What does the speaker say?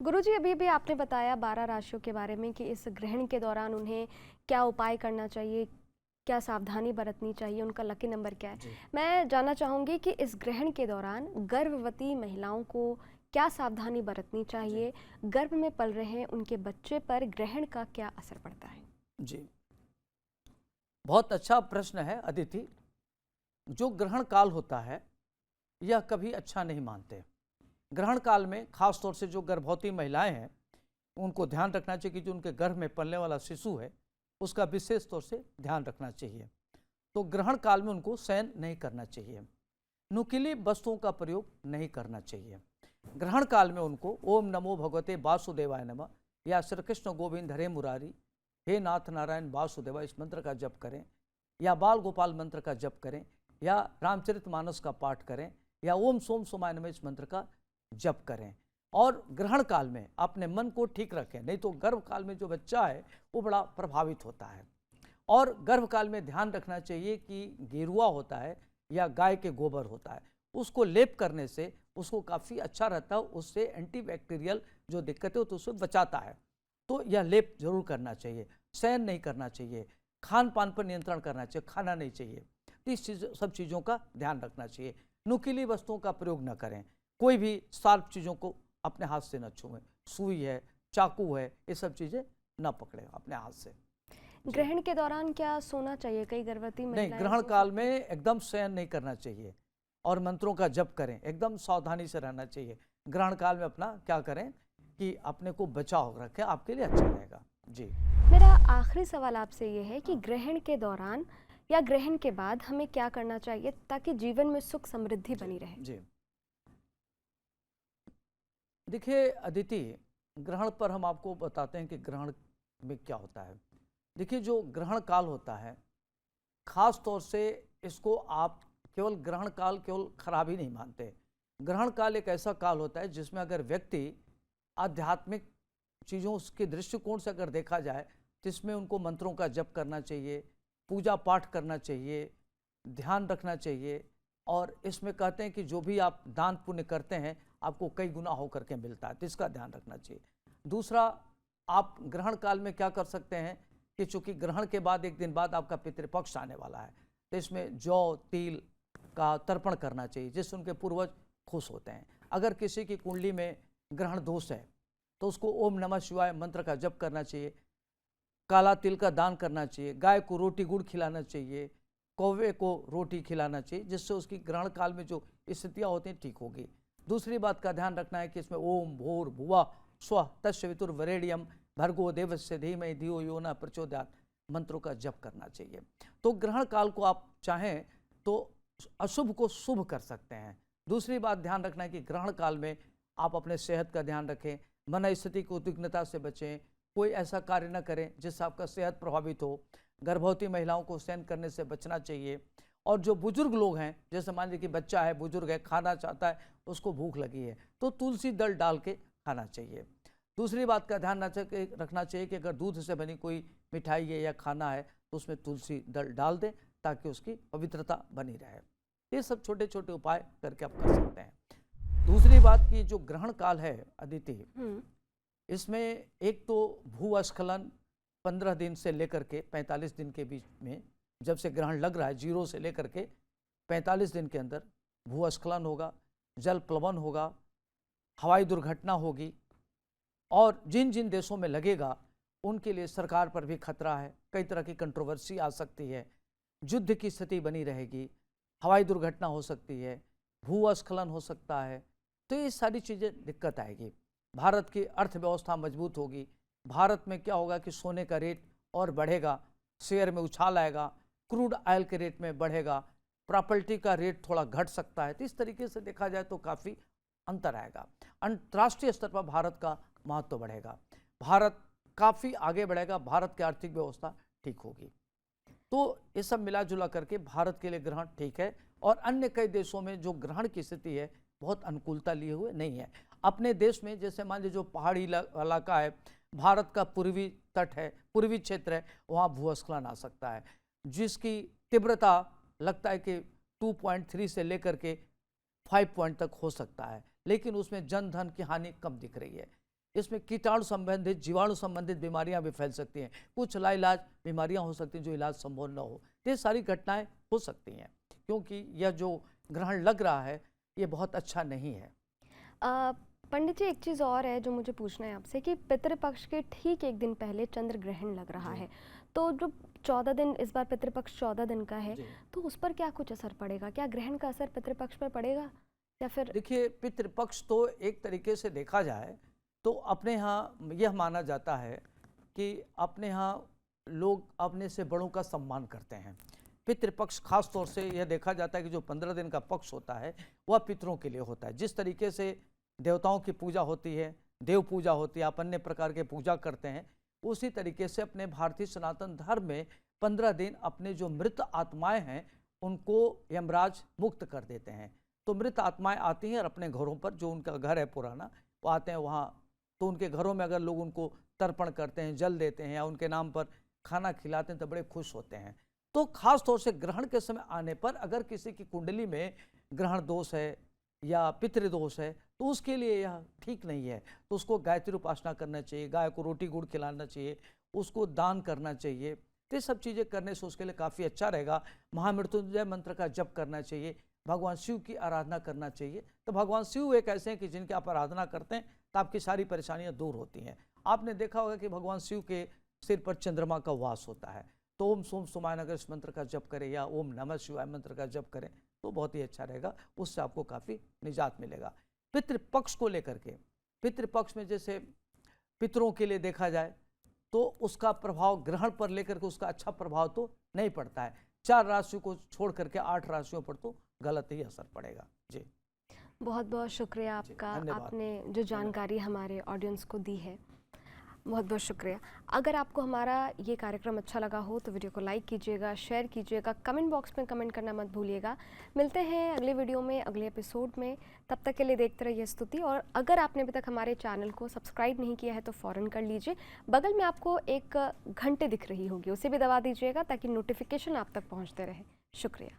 गुरुजी, अभी भी आपने बताया 12 राशियों के बारे में कि इस ग्रहण के दौरान उन्हें क्या उपाय करना चाहिए, क्या सावधानी बरतनी चाहिए, उनका लकी नंबर क्या है। जी। मैं जानना चाहूँगी कि इस ग्रहण के दौरान गर्भवती महिलाओं को क्या सावधानी बरतनी जी। चाहिए, गर्भ में पल रहे उनके बच्चे पर ग्रहण का क्या असर पड़ता है? जी। बहुत अच्छा प्रश्न है अदिति। जो ग्रहण काल होता है यह कभी अच्छा नहीं मानते। ग्रहण काल में खास तौर से जो गर्भवती महिलाएं हैं उनको ध्यान रखना चाहिए कि जो उनके गर्भ में पलने वाला शिशु है उसका विशेष तौर से ध्यान रखना चाहिए। तो ग्रहण काल में उनको शयन नहीं करना चाहिए, नुकीली वस्तुओं का प्रयोग नहीं करना चाहिए। ग्रहण काल में उनको ओम नमो भगवते वासुदेवाय नमः या श्री कृष्ण गोविंद हरे मुरारी हे नाथ नारायण वासुदेवा इस मंत्र का जप करें, या बाल गोपाल मंत्र का जप करें, या रामचरितमानस का पाठ करें, या ओम सोम सोमाय नमः इस मंत्र का जप करें। और ग्रहण काल में अपने मन को ठीक रखें, नहीं तो गर्भ काल में जो बच्चा है वो बड़ा प्रभावित होता है। और गर्भ काल में ध्यान रखना चाहिए कि गेरुआ होता है या गाय के गोबर होता है, उसको लेप करने से उसको काफ़ी अच्छा रहता है, उससे एंटीबैक्टीरियल जो दिक्कतें होती है उससे बचाता है। तो यह लेप जरूर करना चाहिए। शयन नहीं करना चाहिए, खान पान पर नियंत्रण करना चाहिए, खाना नहीं चाहिए। तो इस सब चीज़ों का ध्यान रखना चाहिए। नुकीली वस्तुओं का प्रयोग न करें, कोई भी शार्प चीज़ों को अपने हाथ से न छुएं, सुई है, चाकू है, ये सब चीज़ें न पकड़ें अपने हाथ से। ग्रहण के दौरान क्या सोना चाहिए? कई गर्भवती नहीं, महिलाएं ग्रहण काल में एकदम शयन नहीं करना चाहिए और मंत्रों का जप करें, एकदम सावधानी से रहना चाहिए। ग्रहण काल में अपना क्या करें कि अपने को बचाव रखें, आपके लिए अच्छा रहेगा। जी। मेरा आखिरी सवाल आपसे ये है कि ग्रहण के दौरान या ग्रहण के बाद हमें क्या करना चाहिए ताकि जीवन में सुख समृद्धि बनी रहे? जी। देखिए अदिति, ग्रहण पर हम आपको बताते हैं कि ग्रहण में क्या होता है। देखिए, जो ग्रहण काल होता है खास तौर से इसको आप केवल ग्रहण काल केवल खराब ही नहीं मानते। ग्रहण काल एक ऐसा काल होता है जिसमें अगर व्यक्ति आध्यात्मिक चीज़ों उसके दृष्टिकोण से अगर देखा जाए तो इसमें उनको मंत्रों का जप करना चाहिए, पूजा पाठ करना चाहिए, ध्यान रखना चाहिए। और इसमें कहते हैं कि जो भी आप दान पुण्य करते हैं आपको कई गुना होकर के मिलता है, तो इसका ध्यान रखना चाहिए। दूसरा, आप ग्रहण काल में क्या कर सकते हैं कि चूंकि ग्रहण के बाद एक दिन बाद आपका पितृपक्ष आने वाला है, तो इसमें जौ तिल का तर्पण करना चाहिए जिससे उनके पूर्वज खुश होते हैं। अगर किसी की कुंडली में ग्रहण दोष है तो उसको ओम नमः शिवाय मंत्र का जप करना चाहिए, काला तिल का दान करना चाहिए, गाय को रोटी गुड़ खिलाना चाहिए, कौवे को रोटी खिलाना चाहिए, जिससे उसकी ग्रहण काल में जो स्थितियाँ होती हैं ठीक होगी। दूसरी बात का ध्यान रखना है कि इसमें ओम भूर भुवा स्व तस्वितुर्वरेण्यम भर्गो देवस्य धीमहि धियो यो न प्रचोदयात् मंत्रों का जप करना चाहिए। तो ग्रहण काल को आप चाहें तो अशुभ को शुभ कर सकते हैं। दूसरी बात ध्यान रखना है कि ग्रहण काल में आप अपने सेहत का ध्यान रखें, मन स्थिति को उद्विग्नता से बचें, कोई ऐसा कार्य न करें जिससे आपका सेहत प्रभावित हो। गर्भवती महिलाओं को शयन करने से बचना चाहिए। और जो बुजुर्ग लोग हैं, जैसे मान लीजिए कि बच्चा है, बुजुर्ग है, खाना चाहता है, उसको भूख लगी है, तो तुलसी दल डाल के खाना चाहिए। दूसरी बात का ध्यान रखना चाहिए कि अगर दूध से बनी कोई मिठाई है या खाना है तो उसमें तुलसी दल डाल दें ताकि उसकी पवित्रता बनी रहे। ये सब छोटे छोटे उपाय करके आप कर सकते हैं। दूसरी बात की जो ग्रहण काल है अदिति, इसमें एक तो भूस्खलन 15 दिन से लेकर के 45 दिन के बीच में, जब से ग्रहण लग रहा है, 0 से लेकर के 45 दिन के अंदर भूस्खलन होगा, जल प्लवन होगा, हवाई दुर्घटना होगी। और जिन जिन देशों में लगेगा उनके लिए सरकार पर भी खतरा है, कई तरह की कंट्रोवर्सी आ सकती है, युद्ध की स्थिति बनी रहेगी, हवाई दुर्घटना हो सकती है, भूस्खलन हो सकता है। तो ये सारी चीज़ें दिक्कत आएगी। भारत की अर्थव्यवस्था मजबूत होगी। भारत में क्या होगा कि सोने का रेट और बढ़ेगा, शेयर में उछाल आएगा, क्रूड ऑयल के रेट में बढ़ेगा, प्रॉपर्टी का रेट थोड़ा घट सकता है। तो इस तरीके से देखा जाए तो काफ़ी अंतर आएगा। अंतर्राष्ट्रीय स्तर पर भारत का महत्व बढ़ेगा, भारत काफ़ी आगे बढ़ेगा, भारत की आर्थिक व्यवस्था ठीक होगी। तो ये सब मिला जुला करके भारत के लिए ग्रहण ठीक है। और अन्य कई देशों में जो ग्रहण की स्थिति है बहुत अनुकूलता लिए हुए नहीं है। अपने देश में जैसे मान लीजिए जो पहाड़ी इलाका है, भारत का पूर्वी तट है, पूर्वी क्षेत्र है, वहाँ भूस्खलन आ सकता है जिसकी तीव्रता लगता है कि 2.3 से लेकर के 5 पॉइंट तक हो सकता है, लेकिन उसमें जन धन की हानि कम दिख रही है। इसमें कीटाणु संबंधित, जीवाणु संबंधित बीमारियां भी फैल सकती हैं। कुछ लाइलाज बीमारियां हो सकती हैं जो इलाज संभव न हो। ये सारी घटनाएं हो सकती हैं, क्योंकि यह जो ग्रहण लग रहा है ये बहुत अच्छा नहीं है। पंडित जी, एक चीज़ और है जो मुझे पूछना है आपसे कि पितृपक्ष के ठीक एक दिन पहले चंद्र ग्रहण लग रहा है, तो जो 14 दिन, इस बार पितृपक्ष 14 दिन का है, तो उस पर क्या कुछ असर पड़ेगा? क्या ग्रहण का असर पितृपक्ष पर पड़ेगा या फिर? देखिए, पितृपक्ष तो एक तरीके से देखा जाए तो अपने यहाँ यह माना जाता है कि अपने यहाँ लोग अपने से बड़ों का सम्मान करते हैं। पितृपक्ष खास तौर से यह देखा जाता है कि जो 15 दिन का पक्ष होता है वह पितरों के लिए होता है। जिस तरीके से देवताओं की पूजा होती है, देव पूजा होती है, आप अन्य प्रकार के पूजा करते हैं, उसी तरीके से अपने भारतीय सनातन धर्म में 15 दिन अपने जो मृत आत्माएं हैं उनको यमराज मुक्त कर देते हैं। तो मृत आत्माएं आती हैं और अपने घरों पर, जो उनका घर है पुराना, वो आते हैं वहाँ, तो उनके घरों में अगर लोग उनको तर्पण करते हैं, जल देते हैं या उनके नाम पर खाना खिलाते हैं तो बड़े खुश होते हैं। तो खास तौर से ग्रहण के समय आने पर अगर किसी की कुंडली में ग्रहण दोष है या पितृदोष है तो उसके लिए यह ठीक नहीं है। तो उसको गायत्री उपासना करना चाहिए, गाय को रोटी गुड़ खिलाना चाहिए, उसको दान करना चाहिए। तो ये सब चीज़ें करने से उसके लिए काफ़ी अच्छा रहेगा। महामृत्युंजय मंत्र का जप करना चाहिए, भगवान शिव की आराधना करना चाहिए। तो भगवान शिव एक ऐसे हैं कि जिनकी आप आराधना करते हैं तो आपकी सारी परेशानियां दूर होती हैं। आपने देखा होगा कि भगवान शिव के सिर पर चंद्रमा का वास होता है। तो ओम सोम सोमाय नगर इस मंत्र का जप करें या ओम नमः शिवाय मंत्र का जप करें तो बहुत ही अच्छा रहेगा, उससे आपको काफ़ी निजात मिलेगा। पितृपक्ष को लेकर के, पितृपक्ष में जैसे पितरों के लिए देखा जाए तो उसका प्रभाव ग्रहण पर लेकर के उसका अच्छा प्रभाव तो नहीं पड़ता है। 4 राशियों को छोड़ करके 8 राशियों पर तो गलत ही असर पड़ेगा। जी, बहुत बहुत शुक्रिया आपका, आपने जो जानकारी हमारे ऑडियंस को दी है, बहुत बहुत शुक्रिया। अगर आपको हमारा ये कार्यक्रम अच्छा लगा हो तो वीडियो को लाइक कीजिएगा, शेयर कीजिएगा, कमेंट बॉक्स में कमेंट करना मत भूलिएगा। मिलते हैं अगले वीडियो में, अगले एपिसोड में। तब तक के लिए देखते रहिए स्तुति। और अगर आपने अभी तक हमारे चैनल को सब्सक्राइब नहीं किया है तो फ़ौरन कर लीजिए। बगल में आपको एक घंटे दिख रही होगी, उसे भी दबा दीजिएगा ताकि नोटिफिकेशन आप तक पहुँचते रहे। शुक्रिया।